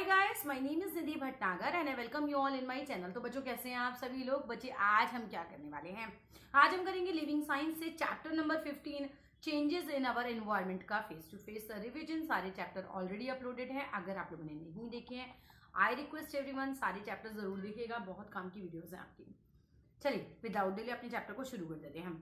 Hi guys, my name is Nidhi Bhatnagar and I welcome you all in my channel. तो बच्चों, कैसे हैं आप सभी लोग? बच्चे, आज हम क्या करने वाले हैं? आज हम करेंगे लिविंग साइंस से chapter number 15 changes in our environment का फेस टू फेस रिविजन। सारे चैप्टर ऑलरेडी अपलोडेड हैं, अगर आप लोगों ने नहीं देखे हैं आई रिक्वेस्ट एवरीवन सारे चैप्टर जरूर देखिएगा, बहुत काम की वीडियोज हैं आपकी। चलिए विदाउट डिले अपने चैप्टर को शुरू कर देते हैं हम।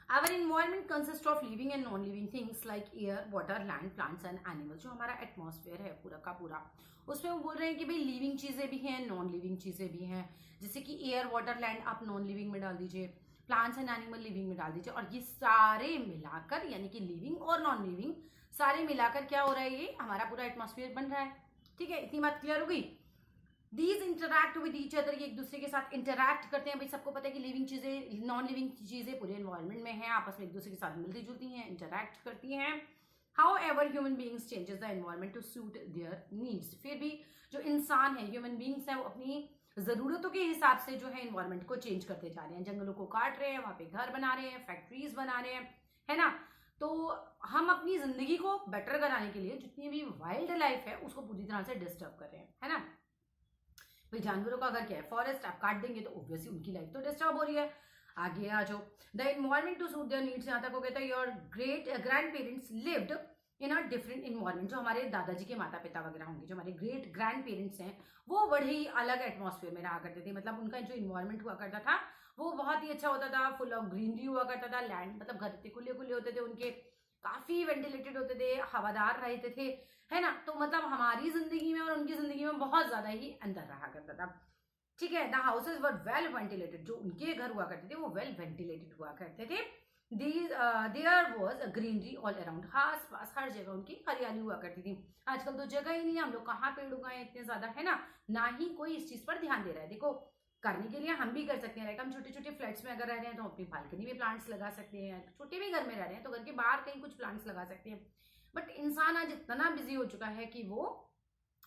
Our environment consists of living and non-living things like air, water, land, plants and animals। जो हमारा एटमॉस्फेयर है पूरा का पूरा, उसमें वो बोल रहे हैं कि भाई लिविंग चीजें भी हैं, नॉन लिविंग चीजें भी हैं। जैसे कि एयर, वाटर, लैंड आप नॉन लिविंग में डाल दीजिए, प्लांट्स एंड एनिमल लिविंग में डाल दीजिए, और ये सारे मिलाकर यानी कि लिविंग और नॉन लिविंग सारे मिलाकर क्या हो रहा है, ये हमारा पूरा एटमॉस्फेयर बन रहा है। ठीक है, इतनी बात क्लियर हो गई। These interact with each other, ये एक दूसरे के साथ इंटरैक्ट करते हैं। भाई सबको पता है कि लिविंग चीजें, नॉन लिविंग चीजें पूरे एनवायरनमेंट में हैं, आपस में एक दूसरे के साथ मिलती जुलती हैं, इंटरैक्ट करती हैं। However, human beings changes the environment to suit their needs। फिर भी जो इंसान है, ह्यूमन बींग्स है, वो अपनी जरूरतों के हिसाब से जो है एनवायरनमेंट को चेंज करते जा रहे हैं। जंगलों को काट रहे हैं, वहां पे घर बना रहे हैं, फैक्ट्रीज बना रहे हैं, है ना। तो हम अपनी जिंदगी को बेटर कराने के लिए जितनी भी वाइल्ड लाइफ है उसको पूरी तरह से डिस्टर्ब कर रहे हैं, है ना। भाई जानवरों का अगर क्या है, फॉरेस्ट आप काट देंगे तो ऑब्वियसली उनकी लाइफ तो डिस्टर्ब हो रही है। आगे आ जाओ, the environment to suit their needs. यहाँ तक हो गया था your great grand parents lived in a different environment. जो हमारे दादाजी के माता पिता वगैरह होंगे, जो हमारे ग्रेट ग्रैंड पेरेंट्स हैं, वो बड़े ही अलग एटमॉस्फेयर में रहा करते थे। मतलब उनका जो इन्वायरमेंट हुआ करता था वो बहुत ही अच्छा होता था, फुल ऑफ ग्रीनरी हुआ करता था, लैंड मतलब घर इतने खुले खुले होते थे उनके, काफी वेंटिलेटेड होते थे, हवादार रहते थे, है ना। तो मतलब हमारी जिंदगी में और उनकी जिंदगी में बहुत ज्यादा ही अंतर रहा करता था। ठीक है, the houses were well ventilated. जो उनके घर हुआ करते थे वो वेल वेंटिलेटेड हुआ करते थे। There was greenery all around. आस पास हर जगह उनकी हरियाली हुआ करती थी। आजकल तो जगह ही नहीं है, हम लोग कहाँ पेड़ उगाए इतने ज्यादा, है ना ही कोई इस चीज पर ध्यान दे रहा है। देखो, करने के लिए हम भी कर सकते हैं, लाइक हम छोटे छोटे फ्लैट्स में अगर रह रहे हैं तो अपनी बालकनी में प्लांट्स लगा सकते हैं, छोटे भी घर में रह रहे हैं तो घर के बाहर कहीं कुछ प्लांट्स लगा सकते हैं। बट इंसान आज इतना बिजी हो चुका है कि वो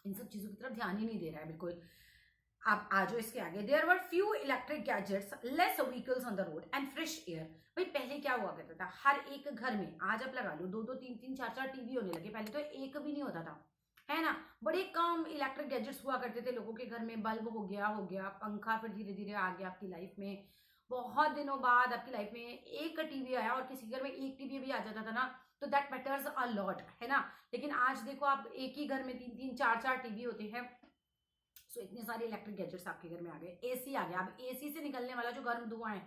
इन सब चीजों की तरफ ध्यान ही नहीं दे रहा है बिल्कुल। अब आ जाओ इसके आगे, there were few electric gadgets, less vehicles on the road and fresh air. भाई पहले क्या हुआ करता था, हर एक घर में आज आप लगा लो 2-2, 3-3, 4-4 टीवी होने लगे। पहले तो एक भी नहीं होता था, है ना। बड़े कम इलेक्ट्रिक गैजेट्स हुआ करते थे लोगों के घर में। बल्ब हो गया पंखा, फिर धीरे धीरे आ गया आपकी लाइफ में। बहुत दिनों बाद आपकी लाइफ में एक टीवी आया, और किसी घर में एक टीवी भी आ जाता था ना, तो दैट मैटर्स अ लॉट, है ना। लेकिन आज देखो, आप एक ही घर में 3-3, 4-4 टीवी होते हैं। सो इतने सारे इलेक्ट्रिक गैजेट्स आपके घर में आ गए। एसी आ गया। अब एसी से निकलने वाला जो गर्म धुआं है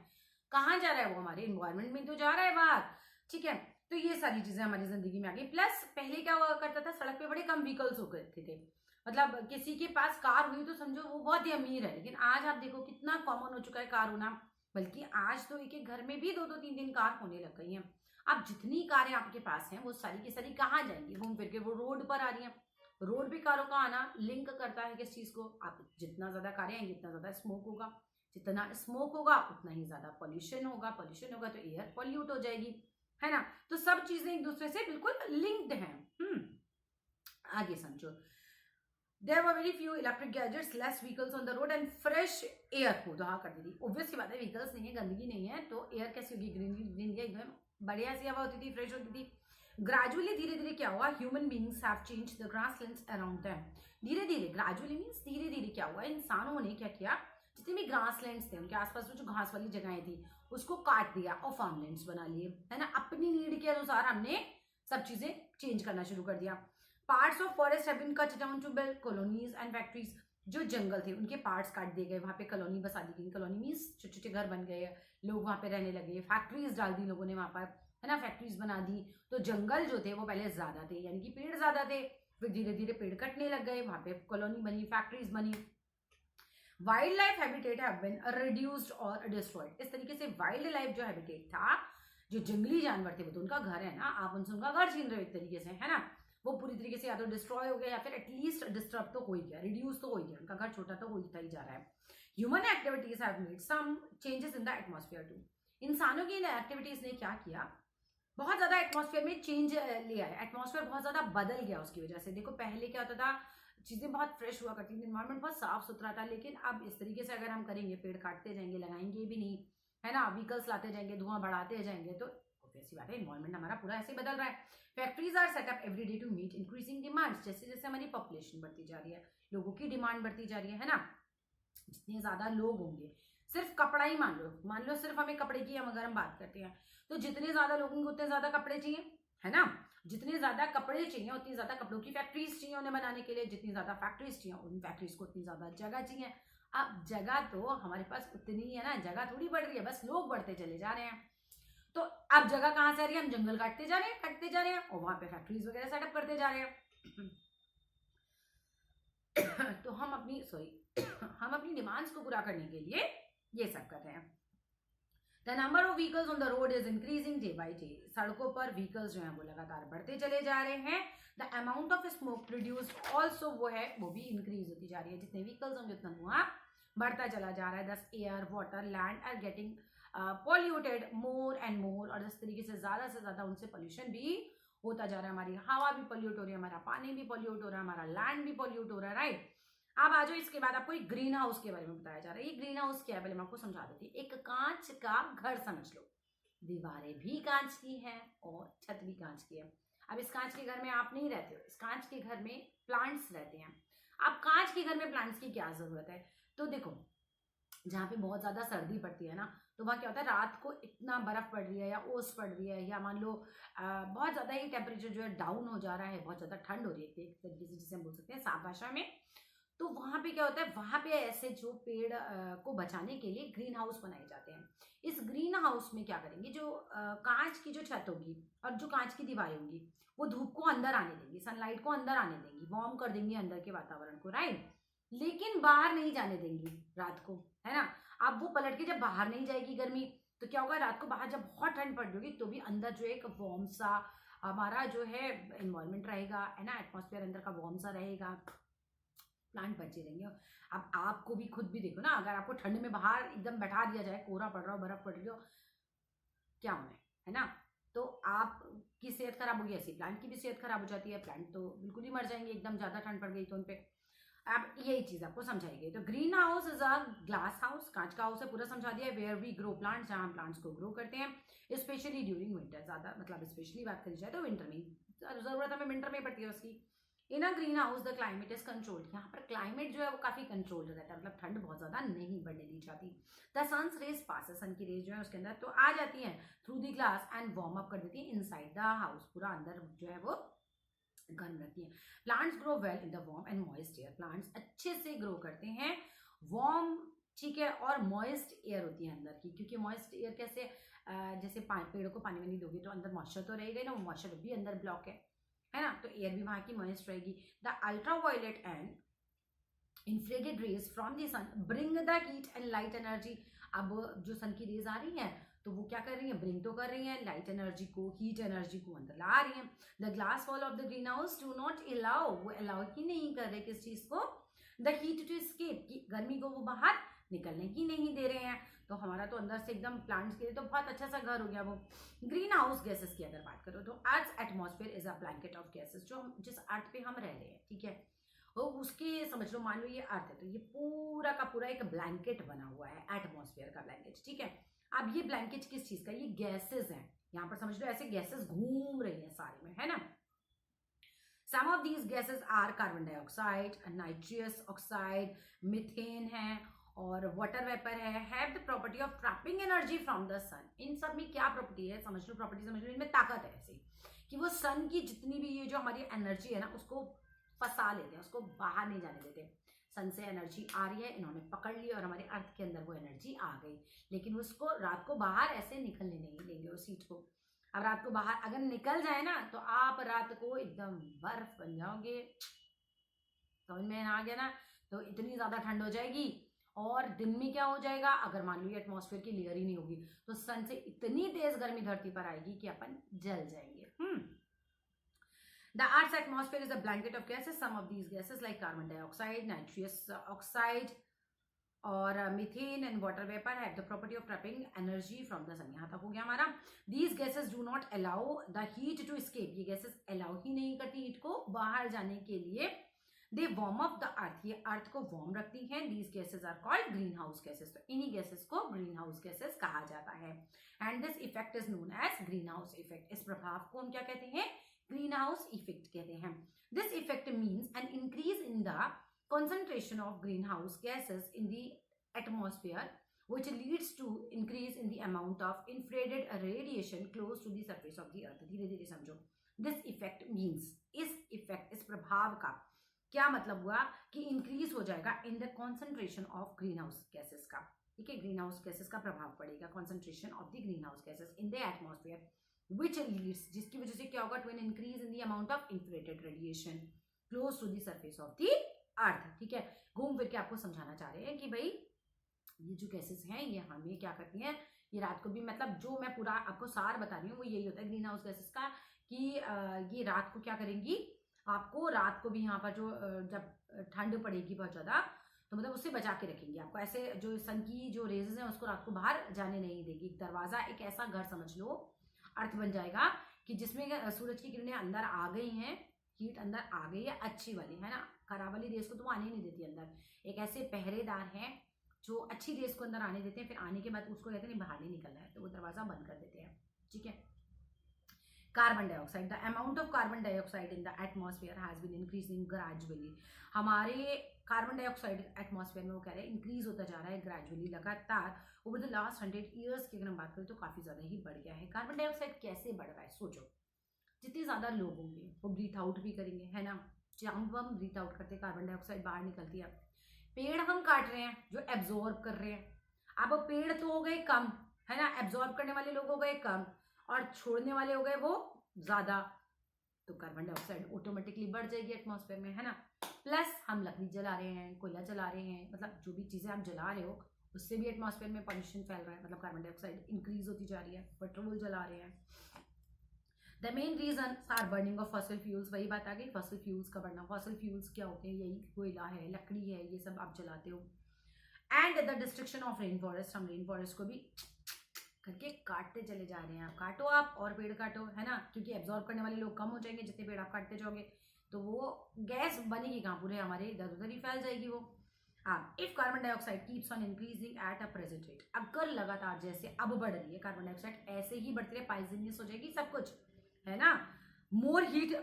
कहाँ जा रहा है, वो हमारे एनवायरमेंट में तो जा रहा है बाहर। ठीक है, तो ये सारी चीजें हमारी जिंदगी में आ गई। प्लस पहले क्या हुआ करता था, सड़क पे बड़े कम व्हीकल्स हो करते थे। मतलब किसी के पास कार हुई तो समझो वो बहुत ही अमीर है। लेकिन आज आप देखो कितना कॉमन हो चुका है कार होना। बल्कि आज तो एक एक घर में भी 2-2, 3-3 कार होने लग गई हैं। अब जितनी कारें आपके पास हैं वो सारी की सारी कहाँ जाएंगी, घूम फिर के वो रोड पर आ रही हैं। रोड पे कारों का आना लिंक करता है किस चीज को, आप जितना ज्यादा कारें आएंगी उतना ज्यादा स्मोक होगा, जितना स्मोक होगा उतना ही ज्यादा पॉल्यूशन होगा, पॉल्यूशन होगा तो एयर पॉल्यूट हो जाएगी, है ना। तो सब चीजें एक दूसरे से बिल्कुल लिंक्ड हैं। आगे समझो, there were very few electric gadgets, less vehicles on the road and fresh air को दहा कर दी थी। ऑब्वियस सी बात है, व्हीकल्स नहीं है, गंदगी नहीं है, तो एयर कैसी होगी, ग्रीन एकदम बढ़िया सी हवा होती थी, फ्रेश होती थी। ग्रेजुअली धीरे धीरे क्या हुआ, human beings have changed the grasslands around them. धीरे धीरे, ग्रेजुअली मींस धीरे धीरे क्या हुआ, इंसानों ने क्या किया, जितने भी ग्रासलैंड्स थे उनके आसपास जो घास वाली जगहें थी उसको काट दिया और फार्मलैंड्स बना लिए, है ना। अपनी नीड के अनुसार हमने सब चीजें चेंज करना शुरू कर दिया। Parts of forest have been cut down to build colonies and factories. जो जंगल थे उनके पार्ट्स काट दिए गए, वहां पे कॉलोनी बसा दी गई। कॉलोनी मींस छोटे छोटे घर बन गए, लोग वहां पे रहने लगे, फैक्ट्रीज डाल दी लोगों ने वहां पर, है ना, फैक्ट्रीज बना दी। तो जंगल जो थे वो पहले ज्यादा थे, यानी कि पेड़ ज्यादा थे, फिर धीरे धीरे पेड़ कटने लग गए, वहां पे कॉलोनी बनी, फैक्ट्रीज बनी। Wild life habitat have been reduced और डिस्ट्रॉयड। इस तरीके से वाइल्ड लाइफ जो हैबिटेट था, जो जंगली जानवर थे, वो तो उनका घर है ना, आप उनसे उनका घर छीन रहे हो एक तरीके से, है ना। वो पूरी तरीके से या तो डिस्ट्रॉय हो गया या फिर एटलीस्ट डिस्टर्ब तो हो ही गया, रिड्यूस तो हो ही गया, उनका घर छोटा तो होता ही जा रहा है। Human activities have made some changes in the atmosphere too. इंसानों की इन एक्टिविटीज ने क्या किया, बहुत ज्यादा एटमॉस्फेयर में चेंज ले आया, एटमॉस्फेयर बहुत ज्यादा बदल गया उसकी वजह से। देखो पहले क्या होता था, चीजें बहुत फ्रेश हुआ करती थी, एनवायरमेंट बहुत साफ सुथरा था। लेकिन अब इस तरीके से अगर हम करेंगे, पेड़ काटते जाएंगे, लगाएंगे भी नहीं, है ना, व्हीकल्स लाते जाएंगे, धुआं बढ़ाते जाएंगे, तो ऐसी बात है, इन्वायरमेंट हमारा पूरा ऐसे ही बदल रहा है। Factories are set up every day to meet increasing demands, जैसे जैसे हमारी पॉपुलेशन बढ़ती जा रही है, लोगों की डिमांड बढ़ती जा रही है ना, जितने ज्यादा लोग होंगे, सिर्फ कपड़ा ही मान लो सिर्फ हमें कपड़े की अगर हम बात करते हैं तो जितने ज्यादा लोग होंगे उतने ज्यादा कपड़े चाहिए, है ना। जितने ज्यादा कपड़े चाहिए उतनी ज्यादा कपड़ों की फैक्ट्रीज चाहिए उन्हें बनाने के लिए, जितनी ज्यादा फैक्ट्रीज चाहिए उन फैक्ट्रीज को उतनी ज्यादा जगह चाहिए। अब जगह तो हमारे पास उतनी ही है ना, जगह थोड़ी बढ़ रही है, बस लोग बढ़ते चले जा रहे हैं। तो अब जगह कहाँ से आ रही है, हम जंगल काटते जा रहे हैं और वहां पे फैक्ट्रीज वगैरह सेटअप करते जा रहे हैं। तो हम अपनी डिमांड्स को पूरा करने के लिए ये सब कर रहे हैं। The number of vehicles on the road is increasing day by day, सड़कों पर व्हीकल्स जो है वो लगातार बढ़ते चले जा रहे हैं। The amount of smoke produced also वो भी इंक्रीज होती जा रही है, जितने व्हीकल्स होंगे उतना धुआं बढ़ता चला जा रहा है। Thus air water land are getting polluted more and more, और इस तरीके से ज्यादा उनसे पोल्यूशन भी होता जा रहा है। हमारी हवा भी पॉल्यूट हो रही है, हमारा पानी भी पॉल्यूट हो रहा है, हमारा लैंड भी पॉल्यूट हो रहा है, राइट। अब आ जाओ, इसके बाद आपको एक ग्रीन हाउस के बारे में बताया जा रहा है। ये ग्रीन हाउस क्या है पहले मैं आपको समझा देती हूँ। एक कांच का घर समझ लो, दीवारें भी कांच की हैं और छत भी कांच की है। अब इस कांच के घर में आप नहीं रहते हो, इस कांच के घर में प्लांट्स रहते हैं। अब कांच के घर में प्लांट्स की क्या जरूरत है, तो देखो जहाँ पे बहुत ज्यादा सर्दी पड़ती है ना, तो वहाँ क्या होता है, रात को इतना बर्फ पड़ रही है या ओस पड़ रही है, या मान लो बहुत ज्यादा ही टेम्परेचर जो है डाउन हो जा रहा है, बहुत ज्यादा ठंड हो रही है एक तरीके से, जिसे हम बोल सकते हैं साफ भाषा में। तो वहां पे क्या होता है, वहां पे ऐसे जो पेड़ को बचाने के लिए ग्रीन हाउस बनाए जाते हैं। इस ग्रीन हाउस में क्या करेंगे, जो कांच की जो छत होगी और जो कांच की दीवारें होंगी वो धूप को अंदर आने देंगी, सनलाइट को अंदर आने देंगी, वार्म कर देंगी अंदर के वातावरण को, राइट। लेकिन बाहर नहीं जाने देंगी रात को, है ना। अब वो पलट के जब बाहर नहीं जाएगी गर्मी, तो क्या होगा, रात को बाहर जब बहुत ठंड पड़ रही होगी तो भी अंदर जो एक वार्म सा हमारा जो है एनवायरमेंट रहेगा, है ना, एटमॉस्फेयर अंदर का वार्म सा रहेगा, प्लांट बचे रहेंगे। अब आपको भी खुद भी देखो ना, अगर आपको ठंड में बाहर एकदम बैठा दिया जाए, कोहरा पड़ रहा हो, बर्फ पड़ रही हो, क्या होना है ना। तो आपकी सेहत खराब होगी, ऐसी प्लांट की भी सेहत खराब हो जाती है, प्लांट तो बिल्कुल ही मर जाएंगे एकदम ज्यादा ठंड पड़ गई तो उनपे। अब यही चीज आपको समझाई गई। तो green house is a glass house, कांच का हाउस है, पूरा समझा दिया है। वेयर वी ग्रो प्लांट्स, जहां हम प्लांट्स को ग्रो करते हैं, स्पेशली ड्यूरिंग विंटर, ज्यादा मतलब स्पेशली बात करी जाए तो विंटर में, जरूरत हमें विंटर में पड़ती है उसकी। In a greenhouse the climate is controlled, यहाँ पर क्लाइमेट जो है वो काफी कंट्रोल्ड रहता है, मतलब ठंड बहुत ज्यादा नहीं बढ़ने दी जाती। द सन्स रेज पासेस, सन की रेज जो है उसके अंदर तो आ जाती है through the glass and warm up कर देती है इनसाइड द हाउस, पूरा अंदर जो है वो गर्म रखती है। Plants grow well in the warm and moist air, plants अच्छे से ग्रो करते हैं वार्म, ठीक है, और मॉइस्ट एयर होती है अंदर की, क्योंकि मॉइस्ट एयर कैसे, जैसे पेड़ों को पानी में नहीं दोगे तो अंदर मॉइस्चर तो रहेगा ना, वो मॉइस्चर भी अंदर ब्लॉक है ना, तो एयर भी वहां की मॉइस्ट रहेगी। The ultraviolet and infrared rays from the sun bring the heat and light energy. अब जो सन की रेज आ रही है तो वो क्या कर रही है, ब्रिंग तो कर रही है लाइट एनर्जी को, हीट एनर्जी को अंदर ला रही है। The glass wall of the green house do not allow, वो अलाउ ही नहीं कर रहे किस चीज को, द हीट टू एस्केप, की गर्मी को वो बाहर निकलने की नहीं दे रहे हैं। तो हमारा तो अंदर से एकदम प्लांट्स के लिए तो बहुत अच्छा सा घर हो गया वो। ग्रीन हाउस गैसेस की अगर बात करो तो earth atmosphere is a blanket of gases, जो हम जिस अर्थ पे हम रह रहे हैं, ठीक है, वो उसके समझ लो, मान लो ये अर्थ है तो ये पूरा का पूरा एक ब्लैंकेट बना हुआ है, एटमॉस्फेयर का ब्लैंकेट, ठीक है। अब ये ब्लैंकेट किस चीज का, ये गैसेस हैं, यहाँ पर समझ लो ऐसे गैसेस घूम रही हैं सारे में, है ना। Some of these gases are carbon dioxide, nitrous oxide, methane है और वाटर वेपर है, have the property of trapping energy from the sun. इन सब में क्या प्रॉपर्टी है, समझ लो, प्रॉपर्टी समझ लो, इनमें ताकत है ऐसी कि वो सन की जितनी भी ये जो हमारी एनर्जी है ना उसको फंसा लेते हैं, उसको बाहर नहीं जाने देते। सन से एनर्जी आ रही है, इन्होंने पकड़ ली और हमारे अर्थ के अंदर वो एनर्जी आ गई, लेकिन उसको रात को बाहर ऐसे निकलने नहीं देंगे उस हीट को। अब रात को बाहर अगर निकल जाए ना तो आप रात को एकदम बर्फ बन जाओगे, समझ में आ गया ना। तो इतनी ज्यादा ठंड हो जाएगी, और दिन में क्या हो जाएगा, अगर मान लो ये एटमॉस्फेयर की लेयर ही नहीं होगी तो सन से इतनी तेज गर्मी धरती पर आएगी कि अपन जल जाएंगे। The Earth's atmosphere is a blanket of gases. Some of these gases like carbon dioxide, nitrous oxide और methane and water vapour have the property of trapping energy from the sun. यहाँ तक हो गया हमारा। These gases do not allow the heat to escape, ये gases allow ही नहीं करती हीट को बाहर जाने के लिए। They warm up the earth, ये अर्थ को वार्म रखती हैं। These gases are called greenhouse gases, तो इन्हीं गैसेज को ग्रीन हाउस गैसेज कहा जाता है। And this effect is known as greenhouse effect, इस प्रभाव को हम क्या कहते हैं, ग्रीन हाउस इफेक्ट कहते हैं। This effect means N increase in the concentration of greenhouse gases in the atmosphere which leads to increase in the amount of infrared radiation close to the surface of the earth। धीरे धीरे समझो। this effect means, इस effect, इस प्रभाव का क्या मतलब हुआ कि इंक्रीज हो जाएगा in the concentration of greenhouse gases का, ठीक है, ग्रीन हाउस गैसेस का प्रभाव पड़ेगा, concentration of the greenhouse gases in the atmosphere which leads, जिसकी वजह से क्या होगा, to an increase in the amount of infrared radiation close to the surface of the earth. ठीक है, घूम फिर के आपको समझाना चाह रहे हैं कि भाई ये जो गैसेस हैं ये हमें क्या करती हैं, ये रात को भी, मतलब जो मैं पूरा आपको सार बता रही हूँ वो यही होता है ग्रीन हाउस गैसेस का, कि ये रात को क्या करेंगी, आपको रात को भी यहाँ पर जो जब ठंड पड़ेगी बहुत ज़्यादा, तो मतलब उससे बचा के रखेंगे आपको, ऐसे जो सन की जो रेजेस हैं उसको रात को बाहर जाने नहीं देगी। एक दरवाज़ा, एक ऐसा घर समझ लो, अर्थ बन जाएगा कि जिसमें सूरज की किरणें अंदर आ गई हैं, हीट अंदर आ गई है अच्छी वाली, है ना, खराब वाली रेस को तो आने नहीं देती अंदर। एक ऐसे पहरेदार हैं जो अच्छी रेस को अंदर आने देते हैं, फिर आने के बाद उसको कहते हैं बाहर नहीं निकलना है, तो वो दरवाजा बंद कर देते हैं। ठीक है, carbon dioxide, the amount of carbon dioxide in the atmosphere has been increasing gradually, हमारे कार्बन डाइऑक्साइड एटमॉस्फेयर में वो कह रहे हैं इंक्रीज होता जा रहा है ग्रेजुअली, लगातार ओवर द लास्ट 100 ईयर्स की अगर हम बात करें तो काफी ज्यादा ही बढ़ गया है। कार्बन डाइऑक्साइड कैसे बढ़ रहा है, सोचो, जितने ज्यादा लोग होंगे वो ब्रीथ आउट भी करेंगे, है ना, जब हम ब्रीथ आउट करते हैं कार्बन डाइऑक्साइड बाहर निकलती है। पेड़ हम काट रहे हैं जो एब्जॉर्ब कर रहे हैं, अब पेड़ तो हो गए कम, है ना, एब्जॉर्ब करने वाले लोग हो गए कम और छोड़ने वाले हो गए वो ज्यादा, तो कार्बन डाइऑक्साइड ऑटोमेटिकली बढ़ जाएगी एटमॉस्फेयर में, है ना। प्लस हम लकड़ी जला रहे हैं, कोयला जला रहे हैं, मतलब जो भी चीजें आप जला रहे हो उससे भी एटमॉस्फेयर में पॉल्यूशन फैल रहा है, मतलब कार्बन डाइऑक्साइड इंक्रीज होती जा रही है। पेट्रोल जला रहे हैं, the main reason are burning of fossil fuels, वही बात आ गई, फॉसिल फ्यूल्स का बढ़ना। फॉसिल फ्यूल्स क्या होते हैं, यही कोयला है, लकड़ी है, ये सब आप जलाते हो। And the destruction of rain forest, हम रेन फॉरेस्ट को भी करके काटते चले जा रहे हैं। आप काटो, आप और पेड़ काटो, है ना, क्योंकि एब्जॉर्ब करने वाले लोग कम हो जाएंगे, जितने पेड़ आप काटते जाओगे तो वो गैस बनेगी कहाँ, पूरे हमारे इधर उधर ही फैल जाएगी वो। If carbon dioxide keeps on increasing at a present rate, अगर लगातार जैसे अब बढ़ रही है कार्बन डाइऑक्साइड ऐसे ही बढ़ती रहे, पॉइजनस हो जाएगी सब कुछ, है ना, मोर हीट,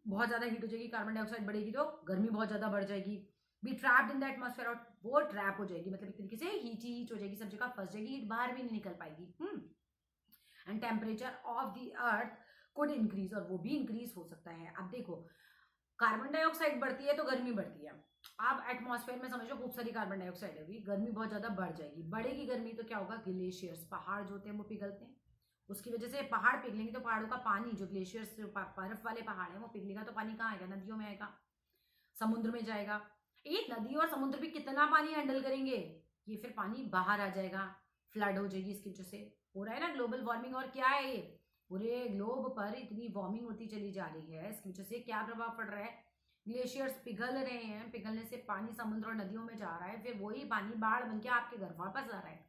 बहुत ज्यादा हीट हो जाएगी, कार्बन डाइऑक्साइड बढ़ेगी तो गर्मी बहुत ज्यादा बढ़ जाएगी, be trapped in the atmosphere, और वो ट्रैप हो जाएगी, मतलब एक तरीके से हीट हो जाएगी, सब जगह फंस जाएगी, हीट बाहर भी नहीं निकल पाएगी। And temperature of the earth could increase, और वो भी इंक्रीज हो सकता है। अब देखो कार्बन डाइऑक्साइड बढ़ती है तो गर्मी बढ़ती है, आप एटमॉस्फेयर में समझो खूब सारी कार्बन डाइऑक्साइड होगी, गर्मी बहुत ज्यादा बढ़ जाएगी, बढ़ेगी गर्मी तो क्या होगा, ग्लेशियर्स, पहाड़ जो होते हैं वो पिघलते हैं, उसकी वजह से पहाड़ पिघलेंगे तो पहाड़ों का पानी, जो ग्लेशियर्स बर्फ वाले पहाड़ है वो पिघलेगा तो पानी कहाँ आएगा, नदियों में आएगा, समुद्र में जाएगा। ये नदी और समुद्र भी कितना पानी हैंडल करेंगे, ये फिर पानी बाहर आ जाएगा, फ्लड हो जाएगी, इसकी वजह से हो रहा है ना ग्लोबल वार्मिंग। और क्या है ये, पूरे ग्लोब पर इतनी वार्मिंग होती चली जा रही है, इसकी वजह से क्या प्रभाव पड़ रहा है, ग्लेशियर्स पिघल रहे हैं, पिघलने से पानी समुद्र और नदियों में जा रहा है, फिर वही पानी बाढ़ बन के आपके घर वापस आ रहा है।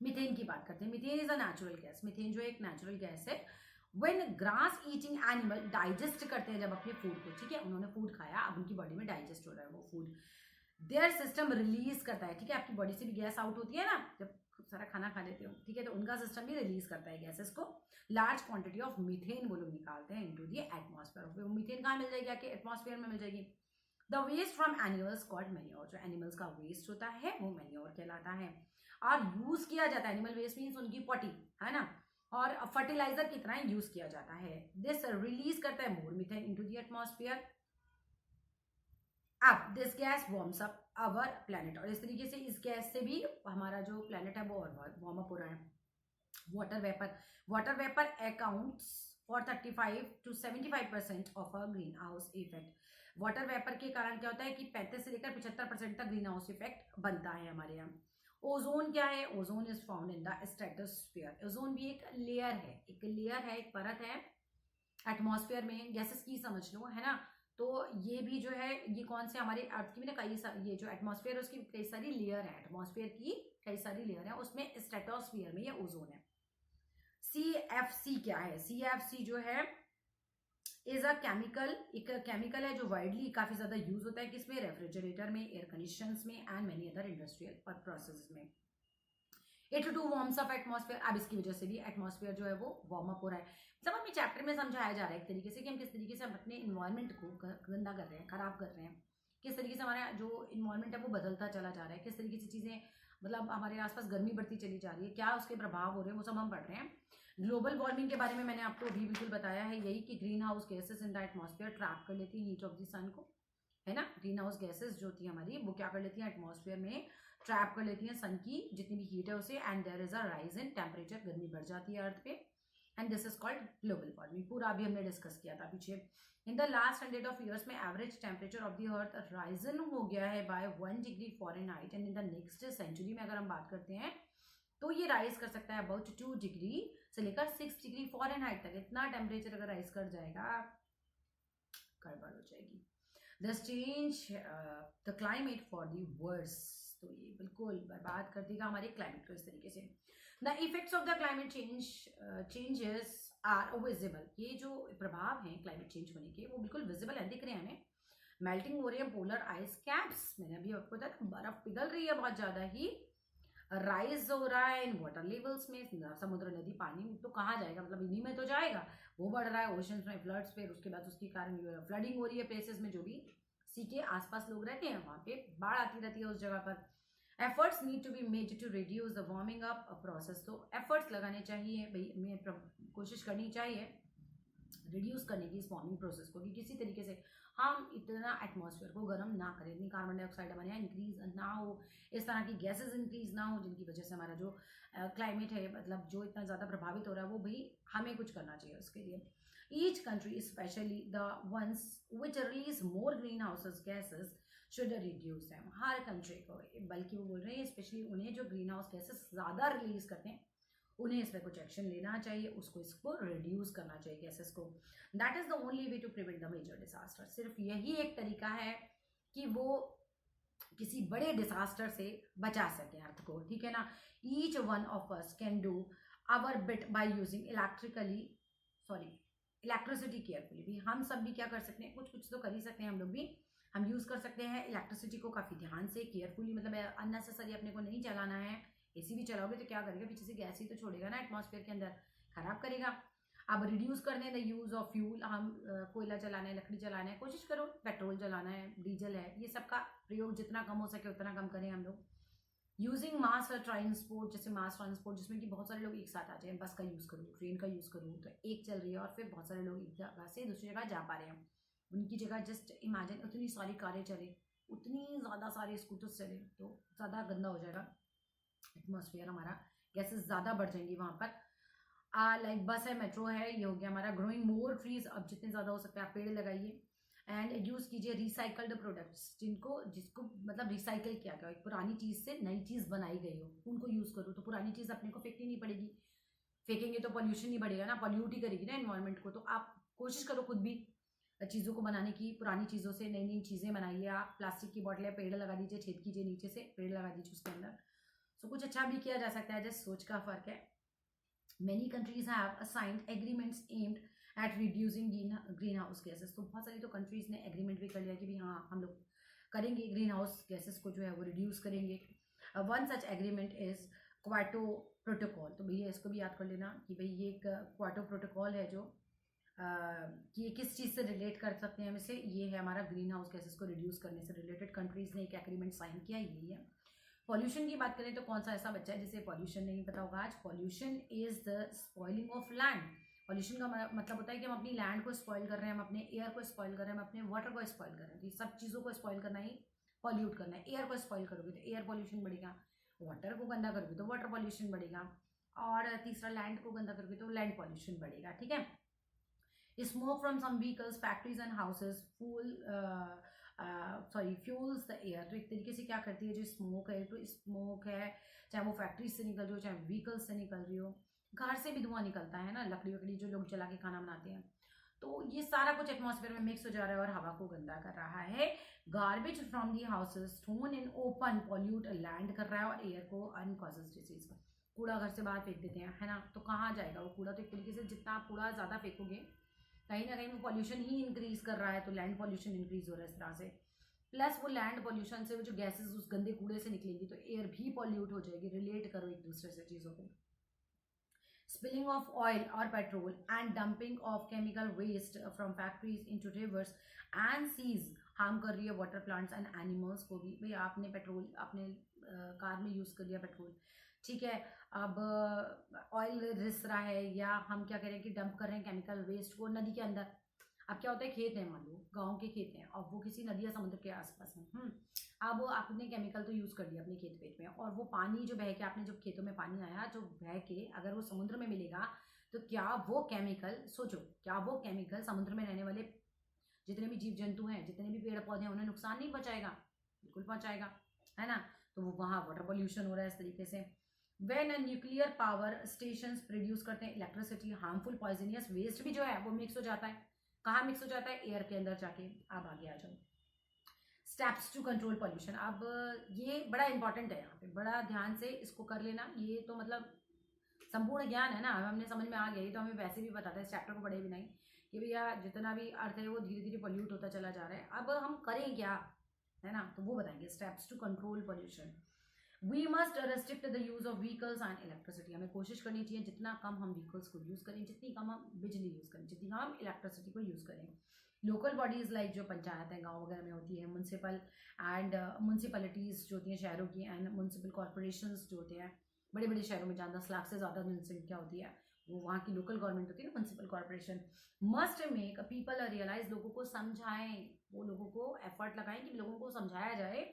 मीथेन की बात करते हैं। Methane is a natural gas, methane जो एक नेचुरल गैस है। When grass eating animal digest करते हैं जब अपने फूड को, ठीक है, उन्होंने फूड खाया, अब उनकी बॉडी में डाइजेस्ट हो रहा है वो फूड, देयर सिस्टम रिलीज करता है, ठीक है, आपकी बॉडी से भी गैस आउट होती है ना जब खूब सारा खाना खा लेते हो, ठीक है, तो उनका सिस्टम भी रिलीज करता है गैसेस को, लार्ज क्वांटिटी ऑफ मीथेन वो लोग निकालते हैं इनटू द एटमॉस्फेयर। मीथेन कहाँ मिल जाएगी, आपके एटमॉस्फेयर में मिल जाएगी। The waste from animals called manure, जो एनिमल्स का वेस्ट होता है वो मैन्योर कहलाता है, और यूज किया जाता है, एनिमल वेस्ट मीन्स उनकी पॉटी, है ना, और फर्टिलाइजर की तरह यूज किया जाता है। दिस रिलीज करता है more methane into the atmosphere. अब this gas warms up our planet, और इस तरीके से इस गैस से भी हमारा जो प्लेनेट है वो और वार्म अप हो रहा है। Water vapour accounts for 35 to 75% of a greenhouse effect. Water vapour के कारण क्या होता है कि 35 से लेकर 75% तक ग्रीन हाउस इफेक्ट बनता है हमारे यहाँ। ओजोन क्या है, ozone is found in the stratosphere, ozone भी एक लेयर है, एक परत है एटमॉस्फेयर में, गैसेस की समझ लो, है ना, तो ये भी जो है, ये कौन से हमारे अर्थ की भी ना कई सारी, ये जो एटमॉस्फेयर है उसकी कई सारी लेयर है, एटमॉस्फेयर की कई सारी लेयर है, उसमें स्ट्रेटोस्फीयर में ये ओजोन है। CFC क्या है, CFC जो है इज अ केमिकल, एक केमिकल है जो वाइडली काफी ज्यादा यूज होता है किसमें, रेफ्रिजरेटर में, एयर कंडीशनर्स में एंड मेनी अदर इंडस्ट्रियल और प्रोसेस में। It too warms up atmosphere, अब इसकी वजह से भी एटमॉस्फेयर जो है वो वार्म अप हो रहा है। मतलब हमें चैप्टर में समझाया जा रहा है एक तरीके से कि हम किस तरीके से हम अपने इन्वायरमेंट को गंदा कर रहे हैं, खराब कर रहे हैं, किस तरीके से हमारा जो इन्वायरमेंट है वो बदलता चला जा रहा है, किस तरीके से चीजें मतलब हमारे आसपास गर्मी बढ़ती चली जा रही है, क्या उसके प्रभाव हो रहे हैं, वो सब हम पढ़ रहे हैं। ग्लोबल वार्मिंग के बारे में मैंने आपको अभी बिल्कुल बताया है, यही कि green house gases in the atmosphere trap कर लेती है हीट ऑफ द सन को, है ना। ग्रीन हाउस गैसेस जो होती है हमारी, वो क्या कर लेती है एटमॉस्फेयर में ट्रैप कर लेती है सन की जितनी भी हीट है उसे, and there is a rise in temperature, गर्मी बढ़ जाती है अर्थ पे, and this is called global warming. पूरा अभी हमने डिस्कस किया था पीछे। In the last 100 of years में average temperature of the earth risen हो गया है by 1 degree Fahrenheit, and in the next century में अगर हम बात करते हैं तो ये राइज कर सकता है अबाउट 2 डिग्री से लेकर 6 डिग्री फॉरेनहाइट तक। इतना टेम्परेचर अगर राइज कर जाएगा, गड़बड़ हो जाएगी। This change the climate for the worse, तो ये बिल्कुल बर्बाद कर देगा हमारे क्लाइमेट को इस तरीके से। The effects of the climate changes are visible, ये जो प्रभाव हैं क्लाइमेट चेंज होने के वो बिल्कुल विजिबल है, दिख रहे हैं हमें। मेल्टिंग हो रही है पोलर आइस कैप्स, मैंने अभी आपको बताया बर्फ पिघल रही है बहुत ज्यादा ही, राइज हो रहा है इन वाटर लेवल्स में, समुद्र नदी पानी में तो कहाँ जाएगा, मतलब इन्हीं में तो जाएगा, वो बढ़ रहा है ओशंस में, फ्लड्स, फिर उसके बाद उसके कारण फ्लडिंग हो रही है प्लेसेस में, जो भी सी के आसपास लोग रहते हैं वहां पे बाढ़ आती रहती है उस जगह पर। Efforts need to be made to reduce the warming up process, तो एफर्ट्स लगाने चाहिए भाई, हमें कोशिश करनी चाहिए रिड्यूस करने की इस वार्मिंग प्रोसेस को, कि किसी तरीके से हम इतना एटमॉस्फेयर को गर्म ना करें, इतनी कार्बन डाइऑक्साइड हमारे यहाँ इंक्रीज ना हो, इस तरह की गैसेस इंक्रीज ना हो जिनकी वजह से हमारा जो क्लाइमेट है मतलब जो इतना ज़्यादा प्रभावित हो रहा है, वो भाई हमें कुछ करना चाहिए उसके लिए। Each country specially the ones which release more green houses gases should reduce them, her country को, बल्कि वो बोल रहे हैं स्पेशली उन्हें जो ग्रीन हाउस गैसेस ज़्यादा रिलीज करते हैं उन्हें इस पर कुछ एक्शन लेना चाहिए, इसको रिड्यूस करना चाहिए गैसेस को। That is the only way to prevent the major disaster, सिर्फ यही एक तरीका है कि वो किसी बड़े डिजास्टर से बचा सके अर्थ को, ठीक है ना। Each one of us can do our bit by using electricity carefully, भी हम सब भी क्या कर सकते हैं, कुछ कुछ तो कर ही सकते हैं हम लोग भी, हम यूज कर सकते हैं इलेक्ट्रिसिटी को काफी ध्यान से केयरफुली, मतलब अननेसेसरी अपने को नहीं चलाना है। एसी भी चलाओगे तो क्या करेगा, पीछे से गैस ही तो छोड़ेगा ना एटमॉस्फेयर के अंदर, खराब करेगा। अब रिड्यूस करने द यूज ऑफ फ्यूल, हम कोयला चलाना है, लकड़ी चलाना है, कोशिश करो पेट्रोल चलाना है, डीजल है, ये सब का प्रयोग जितना कम हो सके उतना कम करें हम लोग। यूजिंग मास ट्रांसपोर्ट, जैसे मास ट्रांसपोर्ट जिसमें कि बहुत सारे लोग एक साथ आ जाए, बस का यूज करूँ, ट्रेन का यूज करूँ, तो एक चल रही है और फिर बहुत सारे लोग एक जगह से दूसरी जगह जा पा रहे हैं, उनकी जगह जस्ट इमेजिन उतनी सारी कारें चले, उतनी ज़्यादा सारे स्कूटर्स चले तो ज़्यादा गंदा हो जाएगा एटमॉस्फेयर हमारा, गैसेस ज़्यादा बढ़ जाएंगी वहाँ पर। लाइक बस है, मेट्रो है, ये हो गया हमारा। ग्रोइंग मोर ट्रीज, अब जितने ज़्यादा हो सकते हैं आप पेड़ लगाइए, एंड यूज़ कीजिए रिसाइकल्ड प्रोडक्ट्स, जिसको मतलब रिसाइकल किया गया, एक पुरानी चीज़ से नई चीज़ बनाई गई हो उनको यूज़ करो, तो पुरानी चीज़ अपने को फेंकनी नहीं पड़ेगी, फेंकेंगे तो पॉल्यूशन ही बढ़ेगा ना, पॉल्यूट ही करेगी ना एनवायरनमेंट को। तो आप कोशिश करो खुद भी चीज़ों को बनाने की, पुरानी चीज़ों से नई नई चीज़ें बनाइए आप, प्लास्टिक की बॉटलें पेड़ लगा दीजिए, छेद कीजिए नीचे से, पेड़ लगा दीजिए उसके अंदर, सो कुछ अच्छा भी किया जा सकता है, जस्ट सोच का फर्क है। Many countries have assigned agreements aimed at reducing green house gases, तो बहुत सारी तो कंट्रीज ने एग्रीमेंट भी कर लिया कि भी हाँ हम लोग करेंगे ग्रीन हाउस गैसेस को जो है वो रिड्यूस करेंगे। One such agreement is Kyoto protocol, तो भैया इसको भी याद कर लेना कि भाई ये एक क्वाटो प्रोटोकॉल है जो कि ये किस चीज़ से रिलेट कर सकते हैं हम इसे, ये है हमारा ग्रीन हाउस गैसेस को रिड्यूस करने से रिलेटेड कंट्रीज ने एक एग्रीमेंट साइन किया, यही है। पॉल्यूशन की बात करें तो कौन सा ऐसा बच्चा है जिसे पॉल्यूशन नहीं पता होगा आज। Pollution is the spoiling of land, pollution का मतलब होता है कि हम अपनी लैंड को स्पॉइल कर रहे हैं, हम अपने एयर को स्पॉइल कर रहे हैं, हम अपने वाटर को स्पॉइल कर रहे हैं, तो ये सब चीज़ों को स्पॉइल करना ही पॉल्यूट करना है। एयर को स्पॉइल करोगे तो एयर पॉल्यूशन बढ़ेगा, वाटर को गंदा करोगे तो वाटर पॉल्यूशन बढ़ेगा, और तीसरा लैंड को गंदा करोगे तो लैंड पॉल्यूशन बढ़ेगा, ठीक है। Smoke from some vehicles, factories and houses fuels the air, तो एक तरीके से क्या करती है जो स्मोक है, तो स्मोक है चाहे वो फैक्ट्रीज से निकल रही हो चाहे व्हीकल्स से निकल रही हो, घर से भी धुआं निकलता है ना, लकड़ी वकड़ी जो लोग जला के खाना बनाते हैं, तो ये सारा कुछ एटमॉस्फेयर में मिक्स हो जा रहा है और हवा को गंदा कर रहा है। Garbage from the houses thrown in open pollute land कर रहा है और एयर को अनकॉजेज डिसीज, कूड़ा घर से बाहर फेंक देते हैं, है ना, तो कहाँ जाएगा वो कूड़ा, तो एक तरीके से जितना आप कूड़ा ज़्यादा फेंकोगे कहीं ना कहीं वो पॉल्यूशन ही इंक्रीज कर रहा है, तो लैंड पॉल्यूशन इंक्रीज हो रहा है इस तरह से। प्लस वो लैंड पॉल्यूशन से वो जो गैसेस उस गंदे कूड़े से निकलेंगी तो एयर भी पॉल्यूट हो जाएगी। रिलेट करो एक दूसरे से चीज़ों को। स्पिलिंग ऑफ ऑयल और petrol and dumping of chemical waste from factories into rivers and seas harm कर रही है वाटर प्लांट्स एंड एनिमल्स को भी। भाई आपने पेट्रोल अपने कार में यूज़ कर लिया पेट्रोल, ठीक है, अब ऑयल रिस रहा है या हम क्या करें कि डंप कर रहे हैं केमिकल वेस्ट को नदी के अंदर। अब क्या होता है, खेत है, मान लो गांव के खेत हैं और वो किसी नदी या समुद्र के आसपास हैं। अब आपने केमिकल तो यूज़ कर दिया अपने खेत वेत में, और वो पानी जो बह के आपने जब खेतों में पानी आया जो बह के अगर वो समुद्र में मिलेगा तो क्या वो केमिकल, सोचो, क्या वो केमिकल समुद्र में रहने वाले जितने भी जीव जंतु हैं, जितने भी पेड़ पौधे हैं, उन्हें नुकसान नहीं पहुंचाएगा? बिल्कुल पहुंचाएगा, है ना। तो वो वहाँ वाटर पॉल्यूशन हो रहा है इस तरीके से। When nuclear power station produce करते हैं इलेक्ट्रिसिटी, हार्मफुल पॉइजनियस वेस्ट भी जो है वो मिक्स हो जाता है। कहाँ मिक्स हो जाता है? एयर के अंदर जाके। अब आगे आ जाओ, स्टेप्स टू कंट्रोल पॉल्यूशन। अब ये बड़ा इंपॉर्टेंट है, यहाँ पे बड़ा ध्यान से इसको कर लेना। ये तो मतलब संपूर्ण ज्ञान है ना, हमने समझ में आ गया। ये तो हमें वैसे भी बताता है इस चैप्टर को पढ़े भी नहीं कि भैया जितना भी अर्थ है वो धीरे धीरे पॉल्यूट होता चला जा रहा है। अब हम करें क्या, है ना, तो वो बताएंगे। Steps to control pollution, we must restrict the use of vehicles and electricity. हमें कोशिश करनी चाहिए जितना कम हम व्हीकल्स को यूज़ करें, जितनी कम हम बिजली यूज़ करें, जितनी कम हम इलेक्ट्रिसिटी को यूज़ करें। लोकल बॉडीज़ लाइक जो पंचायत है गांव वगैरह में होती है, म्यूनसिपल एंड म्यूनसिपलिटीज़ जो होती हैं शहरों की, एंड म्यूनसिपल कॉर्पोरेशंस जो होते हैं बड़े बड़े शहरों में, जहाँ 10 लाख से ज़्यादा जनसंख्या होती है, वो वहाँ की लोकल गवर्नमेंट होती है ना, municipal corporation. Must make people realise, लोगों को समझाएं, वो लोगों को एफर्ट लगाएं कि लोगों को समझाया जाए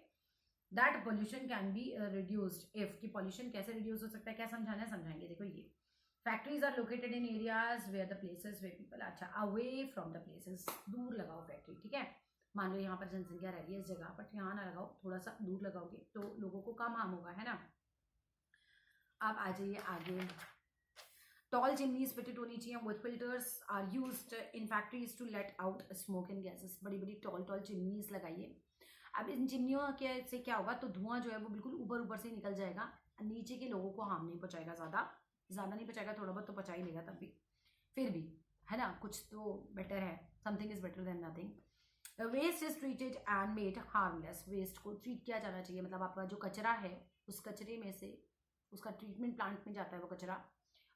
that pollution can be reduced if, कि पॉल्यूशन कैसे रिड्यूस हो सकता है, क्या समझाना है, समझाएंगे। देखो ये factories are located in areas where the places where people, अच्छा, अवे फ्रॉम द प्लेसेस, दूर लगाओ फैक्ट्री, ठीक है। मान लो यहाँ पर जनसंख्या रह रही है इस जगह, बट यहाँ ना लगाओ, थोड़ा सा दूर लगाओगे तो लोगों को कम हार्म होगा, है ना। अब आ जाइए आगे। टॉल चिमनीज फिटेड होनी चाहिए with filters are used in factories to let out smoke and gases. बड़ी बड़ी टॉल चिमनीज लगाइए। अब इन चिमनियों के से क्या होगा, तो धुआं जो है वो बिल्कुल ऊपर से निकल जाएगा, नीचे के लोगों को हार्म नहीं पहुंचाएगा, ज़्यादा नहीं पहुंचाएगा, थोड़ा बहुत तो पहुंचा ही लेगा तब भी, फिर भी, है ना, कुछ तो बेटर है। Something is better than nothing. Waste is treated and made harmless. Waste को ट्रीट किया जाना चाहिए, मतलब आपका जो कचरा है उस कचरे में से, उसका ट्रीटमेंट प्लांट में जाता है वो कचरा,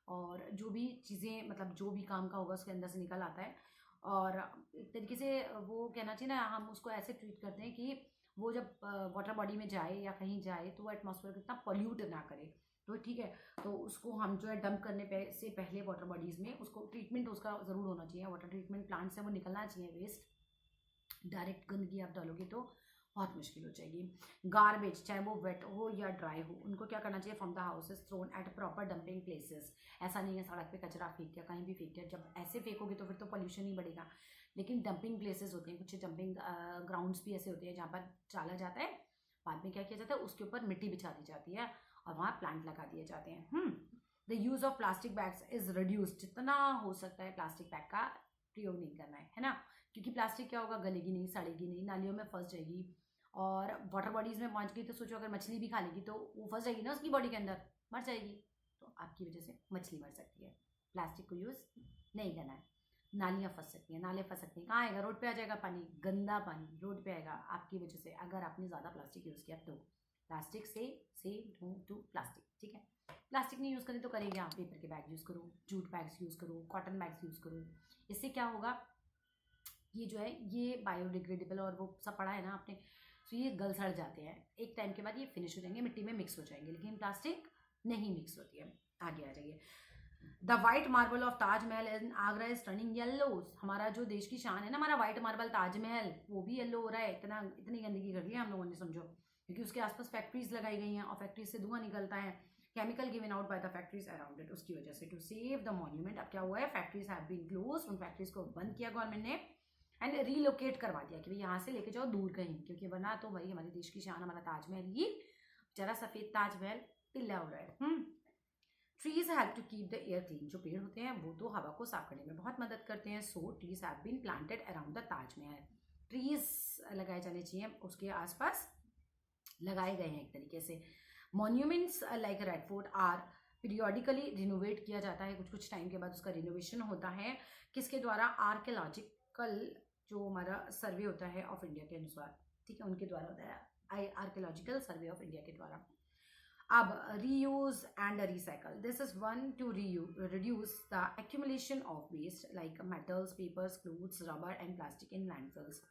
और जो भी चीज़ें मतलब जो भी काम का होगा उसके अंदर से निकल आता है। और एक तरीके से वो कहना चाहिए ना, हम उसको ऐसे ट्रीट करते हैं कि वो जब वाटर बॉडी में जाए या कहीं जाए तो वो एटमॉस्फेयर को इतना पॉल्यूट ना करे, तो ठीक है। तो उसको हम जो है डंप करने से पहले वाटर बॉडीज़ में उसको ट्रीटमेंट उसका ज़रूर होना चाहिए, वाटर ट्रीटमेंट प्लांट से वो निकलना चाहिए वेस्ट। डायरेक्ट गंदगी आप डालोगे तो बहुत मुश्किल हो जाएगी। गार्बेज चाहे वो वेट हो या ड्राई हो, उनको क्या करना चाहिए, from the houses thrown at proper dumping places. ऐसा नहीं है सड़क पे कचरा फेंक दिया, कहीं भी फेंक दिया, जब ऐसे फेंकोगे तो फिर तो पॉल्यूशन ही बढ़ेगा। लेकिन डंपिंग प्लेसेस होते हैं, कुछ डंपिंग ग्राउंड्स भी ऐसे होते हैं जहाँ पर डाला जाता है, बाद में क्या किया जाता है, उसके ऊपर मिट्टी बिछा दी जाती है और वहाँ प्लांट लगा दिए जाते हैं। The use of plastic bags is reduced, जितना हो सकता है प्लास्टिक बैग का प्रयोग नहीं करना है ना, क्योंकि प्लास्टिक क्या होगा, गलेगी नहीं, सड़ेगी नहीं, नालियों में फंस जाएगी, और वाटर बॉडीज़ में पहुंच गई तो सोचो अगर मछली भी खा लेगी तो वो फंस जाएगी ना उसकी बॉडी के अंदर, मर जाएगी, तो आपकी वजह से मछली मर सकती है। प्लास्टिक को यूज़ नहीं करना है। नालियाँ फंस सकती हैं, नाले फंस सकते हैं, कहाँ आएगा, रोड पे आ जाएगा पानी, गंदा पानी रोड पे आएगा आपकी वजह से, अगर आपने ज़्यादा प्लास्टिक यूज़ किया तो। प्लास्टिक से नो टू प्लास्टिक, ठीक है। प्लास्टिक नहीं यूज़ करें तो करेंगे आप पेपर के बैग यूज़ करो, जूट बैग्स यूज़ करो, कॉटन बैग्स यूज़ करो। इससे क्या होगा, ये जो है ये बायोडिग्रेडेबल और वो सब पढ़ा है ना आपने, तो ये गल सड़ जाते हैं, एक टाइम के बाद ये फिनिश हो जाएंगे, मिट्टी में मिक्स हो जाएंगे, लेकिन प्लास्टिक नहीं मिक्स होती है। आगे आ जाइए। The white marble of Taj Mahal in Agra is turning yellow. हमारा जो देश की शान है ना, हमारा वाइट मार्बल ताजमहल, वो भी येलो हो रहा है। इतनी गंदगी कर दी है हम लोगों ने, समझो, क्योंकि उसके आसपास फैक्ट्रीज लगाई गई हैं और फैक्ट्रीज से धुआं निकलता है, chemical given out by the factories around it, उसकी वजह से। टू सेव द मॉन्यूमेंट, अब क्या हुआ है, फैक्ट्रीज हैव बीन क्लोज, उन फैक्ट्रीज को बंद किया गवर्नमेंट ने, एंड रीलोकेट करवा दिया कि भाई यहाँ से लेके जाओ दूर कहीं, क्योंकि वरना तो वही हमारे देश की शान, हमारा ताजमहल ही जरा सफेद ताजमहल पिल्ला हो रहा है। Trees have to keep the air clean, जो पेड़ होते हैं वो तो हवा को साफ करने में बहुत मदद करते हैं। So trees have been planted around the Taj Mahal, trees लगाए जाने चाहिए, उसके आसपास लगाए गए हैं एक तरीके से। Monuments like Red Fort are periodically renovate किया जाता है, कुछ कुछ टाइम के बाद उसका रिनोवेशन होता है। किसके द्वारा? आर्कियोलॉजिकल जो हमारा सर्वे होता है ऑफ इंडिया के अनुसार, ठीक है, उनके द्वारा होता है, आर्कियोलॉजिकल सर्वे ऑफ इंडिया के द्वारा। अब reuse and recycle, this is one to reduce the accumulation of waste like metals, papers, clothes, rubber and plastic in landfills.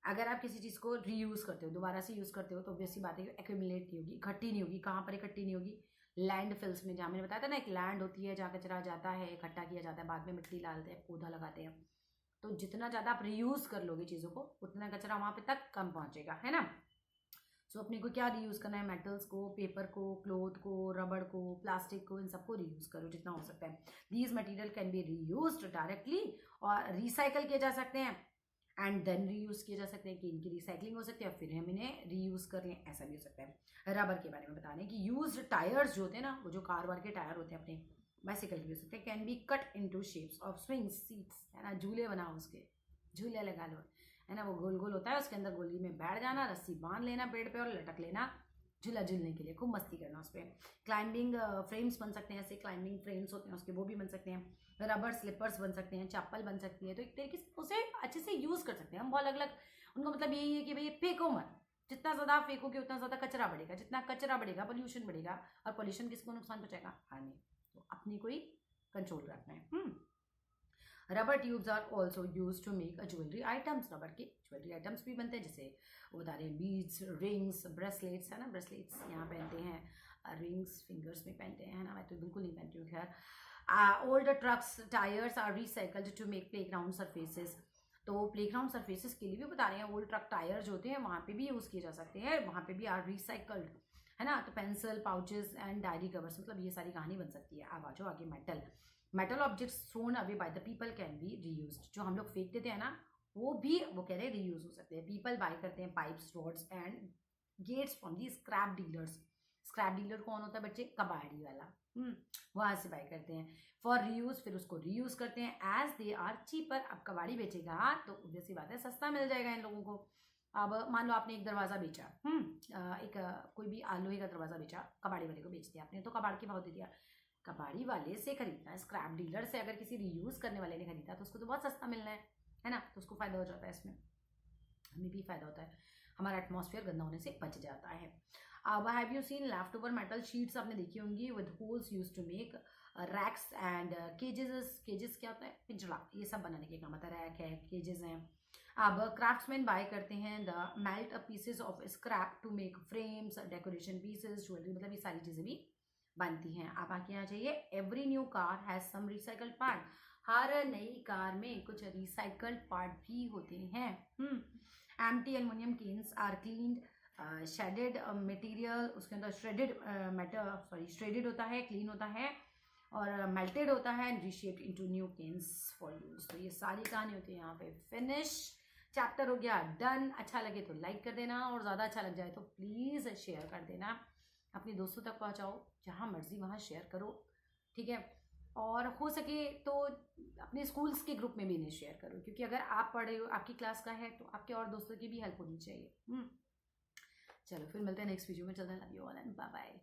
अगर आप किसी चीज़ को रीयूज़ करते हो, दोबारा से यूज़ करते हो, तो ऑब्वियसली बात है कि एक्यूमुलेट नहीं होगी, इकट्ठी नहीं होगी। कहाँ पर इकट्ठी नहीं होगी? लैंडफिल्स में, जहाँ मैंने बताया था ना, एक लैंड होती है जहाँ कचरा जाता है, इकट्ठा किया जाता है, बाद में मिट्टी डालते हैं, पौधा लगाते हैं। तो जितना ज़्यादा आप रीयूज़ कर लोगे चीज़ों को, उतना कचरा वहाँ पे तक कम पहुँचेगा, है ना। सो अपने को क्या रीयूज़ करना है? मेटल्स को, पेपर को, क्लोथ को, रबड़ को, प्लास्टिक को, इन सबको रीयूज़ करो जितना हो सकता है। These material can be reused directly और रिसाइकल किए जा सकते हैं एंड देन रीयूज़ किए जा सकते हैं, कि इनकी रिसाइकलिंग हो सकती है और फिर हम इन्हें रीयूज़ कर लें, ऐसा भी हो सकता है। रबर के बारे में बता रहे हैं कि यूज्ड टायर्स जो होते हैं ना, वो जो कार वार के टायर होते हैं अपने बाइसिकल के हो सकते हैं, can be cut into shapes of swings, seats, है ना, झूले बनाओ, उसके झूले लगा लो, है ना, वो गोल गोल होता है, उसके अंदर गोली में बैठ जाना, रस्सी बांध लेना पेड़ पे और लटक लेना झूला झूलने के लिए, खूब मस्ती करना उस पर। क्लाइंबिंग फ्रेम्स बन सकते हैं, ऐसे क्लाइंबिंग फ्रेम्स होते हैं उसके, वो भी बन सकते हैं। रबर स्लिपर्स बन सकते हैं, चप्पल बन सकती है। तो एक तरीके से उसे अच्छे से यूज़ कर सकते हैं हम, बहुत अलग अलग। उनका मतलब यही है कि भाई फेंको मत, जितना ज़्यादा आप फेंकोगे उतना ज़्यादा कचरा बढ़ेगा, जितना कचरा बढ़ेगा पोल्यूशन बढ़ेगा, और पोल्यूशन किसको नुकसान पहुंचाएगा? हमें। तो अपनी कोई कंट्रोल रखना है। Rubber tubes are also use to make jewellery items, rubber के ज्वेलरी आइटम्स भी बनते हैं, जैसे वो बता रहे हैं बीड्स, रिंग्स, ब्रेसलेट्स, है ना, ब्रेसलेट्स यहाँ पहनते हैं, रिंग्स फिंगर्स में पहनते हैं, है ना, मैं तो बिल्कुल नहीं पहनती हूँ। खैर, old trucks tyres are recycled to make playground surfaces, तो प्लेग्राउंड सर्फेसेस के लिए भी बता रहे हैं, ओल्ड ट्रक टायर जो होते हैं वहाँ पे भी यूज़ किए जा सकते हैं, वहाँ पे भी आर रिसाइकल्ड, है ना। तो pencil, pouches and diary covers, मतलब ये सारी कहानी बन सकती है। अब आ जाओ आगे, metal objects thrown away by the people can be reused, जो हम लोग फेंक देते हैं ना, वो भी, वो कह रहे हैं, रीयूज हो सकते हैं। पीपल बाय करते हैं pipes, rods and gates from the scrap dealers. Scrap dealer कौन होता है बच्चे? कबाड़ी वाला, वहां से बाय करते हैं फॉर रीयूज, फिर उसको रीयूज करते हैं एज दे आर चीपर। अब कबाड़ी बेचेगा तो ऑब्वियसली बात है सस्ता मिल जाएगा इन लोगों को। अब मान लो आपने एक दरवाजा बेचा, कोई भी लोहे का दरवाजा बेचा, कबाड़ी वाले को बेच दिया आपने, तो कबाड़ के भाव दे दिया। कबाड़ी वाले से खरीदना है, स्क्रैप डीलर से अगर किसी रीयूज करने वाले ने खरीदा तो उसको तो बहुत सस्ता मिलना है ना, तो उसको फायदा हो जाता है, इसमें हमें भी फायदा होता है, हमारा एटमॉस्फेयर गंदा होने से बच जाता है। अब have you seen left over metal sheets, आपने देखी होंगी, with holes used to make racks and cages. Cages क्या होता है? पिंजरा, ये सब बनाने के काम आता है, रैक है, केजेस हैं। अब क्राफ्ट्समैन बाय करते हैं the melt pieces of scrap to make frames, decoration pieces, jewellery, मतलब ये सारी चीजें भी बनती हैं। आप आगे आ जाइए, every new car has some recycled part, हर नई कार में कुछ रिसाइकल्ड पार्ट भी होते हैं। Empty aluminium cans are cleaned, shredded material, उसके अंदर श्रेडेड होता है, क्लीन होता है और मेल्टेड होता है, reshaped into new cans for use. तो ये सारी कहानी होती है यहाँ पे। फिनिश, चैप्टर हो गया डन। अच्छा लगे तो लाइक कर देना और ज़्यादा अच्छा लग जाए तो प्लीज़ शेयर कर देना, अपने दोस्तों तक पहुँचाओ, जहाँ मर्जी वहाँ शेयर करो, ठीक है। और हो सके तो अपने स्कूल्स के ग्रुप में भी इन्हें शेयर करो, क्योंकि अगर आप पढ़ रहे हो, आपकी क्लास का है, तो आपके और दोस्तों की भी हेल्प होनी चाहिए। चलो फिर मिलते हैं नेक्स्ट वीडियो में, चलते हैं, love you all and bye bye.